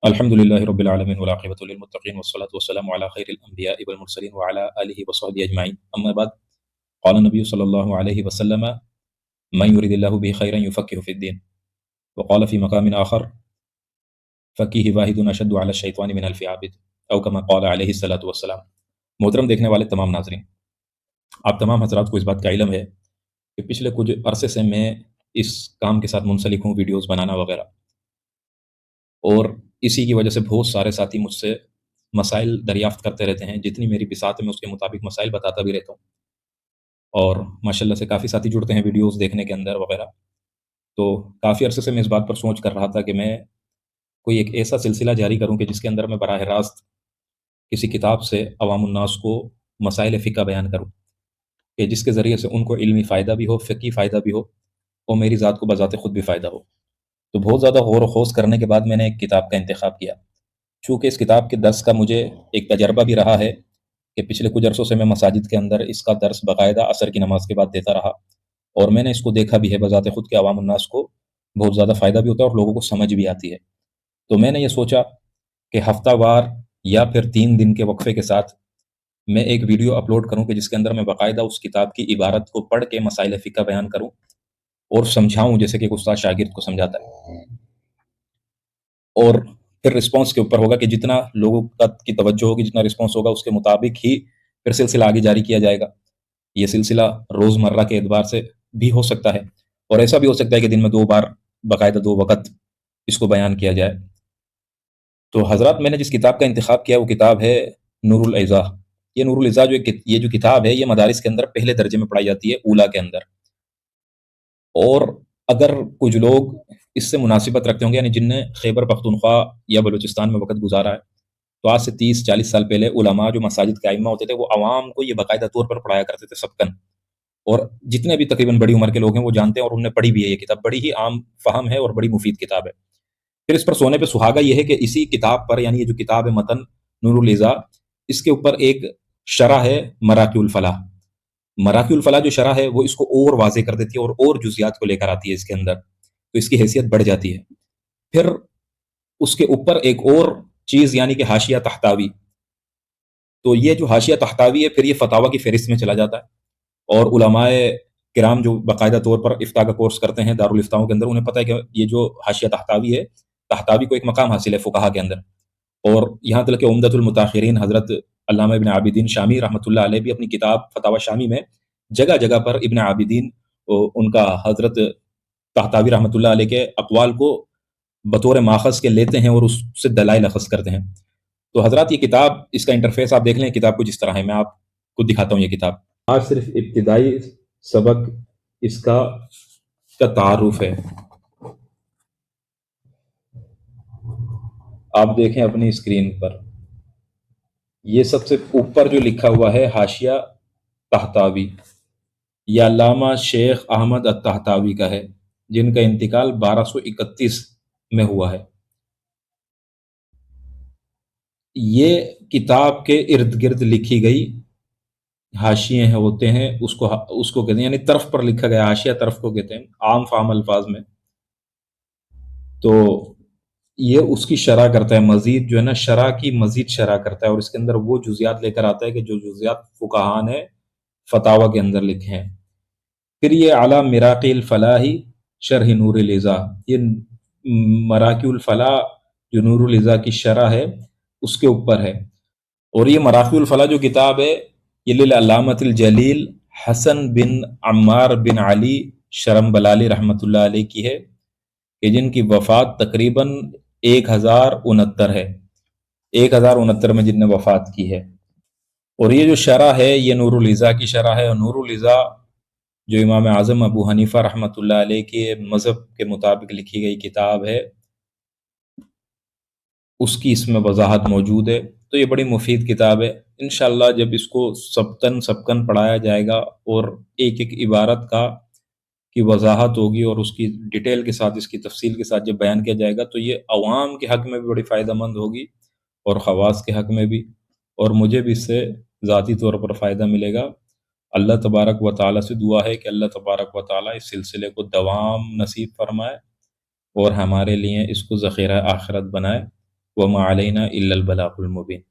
الحمد لله رب العالمين والعاقبة للمتقين والصلاة والسلام على خير الأنبياء والمرسلين وعلى آله وصحبه أجمعين أما بعد. قال النبي صلى الله عليه وسلم: من يريد الله به خيرا يفقهه في الدين. وقال في مقام آخر: فقيه واحد أشد على الشيطان من ألف عابد، أو كما قال عليه الصلاة والسلام. محترم دیکھنے والے تمام ناظرین، آپ تمام حضرات کو اس بات کا علم ہے کہ پچھلے کچھ عرصے سے میں اس کام کے ساتھ منسلک ہوں، ویڈیوز بنانا وغیرہ، اور اسی کی وجہ سے بہت سارے ساتھی مجھ سے مسائل دریافت کرتے رہتے ہیں. جتنی میری بساط ہے میں اس کے مطابق مسائل بتاتا بھی رہتا ہوں، اور ماشاءاللہ سے کافی ساتھی جڑتے ہیں ویڈیوز دیکھنے کے اندر وغیرہ. تو کافی عرصے سے میں اس بات پر سوچ کر رہا تھا کہ میں کوئی ایک ایسا سلسلہ جاری کروں کہ جس کے اندر میں براہ راست کسی کتاب سے عوام الناس کو مسائل فقہ بیان کروں، کہ جس کے ذریعے سے ان کو علمی فائدہ بھی ہو، فقہی فائدہ بھی ہو، اور میری ذات کو بذات خود بھی فائدہ ہو. تو بہت زیادہ غور و خوض کرنے کے بعد میں نے ایک کتاب کا انتخاب کیا. چونکہ اس کتاب کے درس کا مجھے ایک تجربہ بھی رہا ہے کہ پچھلے کچھ عرصوں سے میں مساجد کے اندر اس کا درس باقاعدہ عصر کی نماز کے بعد دیتا رہا، اور میں نے اس کو دیکھا بھی ہے بذات خود کہ عوام الناس کو بہت زیادہ فائدہ بھی ہوتا ہے اور لوگوں کو سمجھ بھی آتی ہے. تو میں نے یہ سوچا کہ ہفتہ وار یا پھر 3 دن کے وقفے کے ساتھ میں ایک ویڈیو اپلوڈ کروں کہ جس کے اندر میں باقاعدہ اس کتاب کی عبارت کو پڑھ کے مسائل فقہ بیان کروں اور سمجھاؤں، جیسے کہ ایک استاد شاگرد کو سمجھاتا ہے. اور پھر رسپانس کے اوپر ہوگا کہ جتنا لوگوں کی توجہ ہوگی، جتنا رسپانس ہوگا، اس کے مطابق ہی پھر سلسلہ آگے جاری کیا جائے گا. یہ سلسلہ روزمرہ کے اعتبار سے بھی ہو سکتا ہے، اور ایسا بھی ہو سکتا ہے کہ دن میں 2 بار باقاعدہ 2 وقت اس کو بیان کیا جائے. تو حضرات، میں نے جس کتاب کا انتخاب کیا وہ کتاب ہے نور الاضاء. یہ نور الاضاء یہ جو کتاب ہے، یہ مدارس کے اندر پہلے درجے میں پڑھائی جاتی ہے، اولیٰ کے اندر. اور اگر کچھ لوگ اس سے مناسبت رکھتے ہوں گے، یعنی جن نے خیبر پختونخوا یا بلوچستان میں وقت گزارا ہے، تو آج سے 30-40 سال پہلے علماء جو مساجد کے ائمہ ہوتے تھے، وہ عوام کو یہ باقاعدہ طور پر پڑھایا کرتے تھے سبقاً. اور جتنے بھی تقریباً بڑی عمر کے لوگ ہیں وہ جانتے ہیں، اور انہوں نے پڑھی بھی ہے. یہ کتاب بڑی ہی عام فہم ہے اور بڑی مفید کتاب ہے. پھر اس پر سونے پہ سہاگا یہ ہے کہ اسی کتاب پر، یعنی یہ جو کتاب ہے متن نور الاضاء، اس کے اوپر ایک شرح ہے مراقی الفلاح. مراقی الفلاح جو شرح ہے وہ اس کو اور واضح کر دیتی ہے اور جزیات کو لے کر آتی ہے اس کے اندر، تو اس کی حیثیت بڑھ جاتی ہے. پھر اس کے اوپر ایک اور چیز، یعنی کہ حاشیہ تحتاوی. تو یہ جو حاشیہ تحتاوی ہے، پھر یہ فتاوی کی فہرست میں چلا جاتا ہے، اور علماء کرام جو باقاعدہ طور پر افتاء کا کورس کرتے ہیں دارالفتاؤں کے اندر، انہیں پتہ ہے کہ یہ جو حاشیہ تحتاوی ہے، تحتاوی کو ایک مقام حاصل ہے فقہا کے اندر. اور یہاں تک کہ عمدۃ المتاخرین حضرت علامہ ابن عابدین شامی رحمۃ اللہ علیہ بھی اپنی کتاب فتاوی شامی میں جگہ جگہ پر ابن عابدین ان کا حضرت تحتاوی رحمۃ اللہ علیہ کے اقوال کو بطور ماخذ کے لیتے ہیں اور اس سے دلائل اخذ کرتے ہیں. تو حضرات، یہ کتاب، اس کا انٹرفیس آپ دیکھ لیں کتاب کو جس طرح ہے. میں آپ کو دکھاتا ہوں یہ کتاب. آج صرف ابتدائی سبق اس کا تعارف ہے. آپ دیکھیں اپنی اسکرین پر، یہ سب سے اوپر جو لکھا ہوا ہے حاشیہ تحتاوی، یہ علامہ شیخ احمد الطحطاوی کا ہے، جن کا انتقال 1231 میں ہوا ہے. یہ کتاب کے ارد گرد لکھی گئی حاشیے ہوتے ہیں، اس کو کہتے ہیں، یعنی طرف پر لکھا گیا حاشیہ، طرف کو کہتے ہیں عام فہم الفاظ میں. تو یہ اس کی شرح کرتا ہے، مزید جو ہے نا شرح کی مزید شرح کرتا ہے، اور اس کے اندر وہ جزیات لے کر آتا ہے کہ جو جزیات فقہاء نے فتاوی کے اندر لکھے ہیں. پھر یہ اعلیٰ مراقی الفلاحی شرح نور الاضاء، یہ مراقی الفلاح جو نور الاضاء کی شرح ہے اس کے اوپر ہے. اور یہ مراقی الفلاح جو کتاب ہے، یہ للعلامۃ الجلیل حسن بن عمار بن علی شرم بلالی رحمۃ اللہ علیہ کی ہے، کہ جن کی وفات تقریباً 1069 ہے، 1069 میں جن نے وفات کی ہے. اور یہ جو شرح ہے یہ نور الاضاء کی شرح ہے. اور نور الاضاء جو امام اعظم ابو حنیفہ رحمۃ اللہ علیہ کے مذہب کے مطابق لکھی گئی کتاب ہے، اس کی اس میں وضاحت موجود ہے. تو یہ بڑی مفید کتاب ہے. انشاءاللہ جب اس کو سبقن پڑھایا جائے گا اور ایک ایک عبارت کی وضاحت ہوگی اور اس کی ڈیٹیل کے ساتھ، اس کی تفصیل کے ساتھ جب بیان کیا جائے گا، تو یہ عوام کے حق میں بھی بڑی فائدہ مند ہوگی اور خواص کے حق میں بھی، اور مجھے بھی اس سے ذاتی طور پر فائدہ ملے گا. اللہ تبارک و تعالیٰ سے دعا ہے کہ اللہ تبارک و تعالیٰ اس سلسلے کو دوام نصیب فرمائے اور ہمارے لیے اس کو ذخیرہ آخرت بنائے. وما علینا الا البلاغ المبین.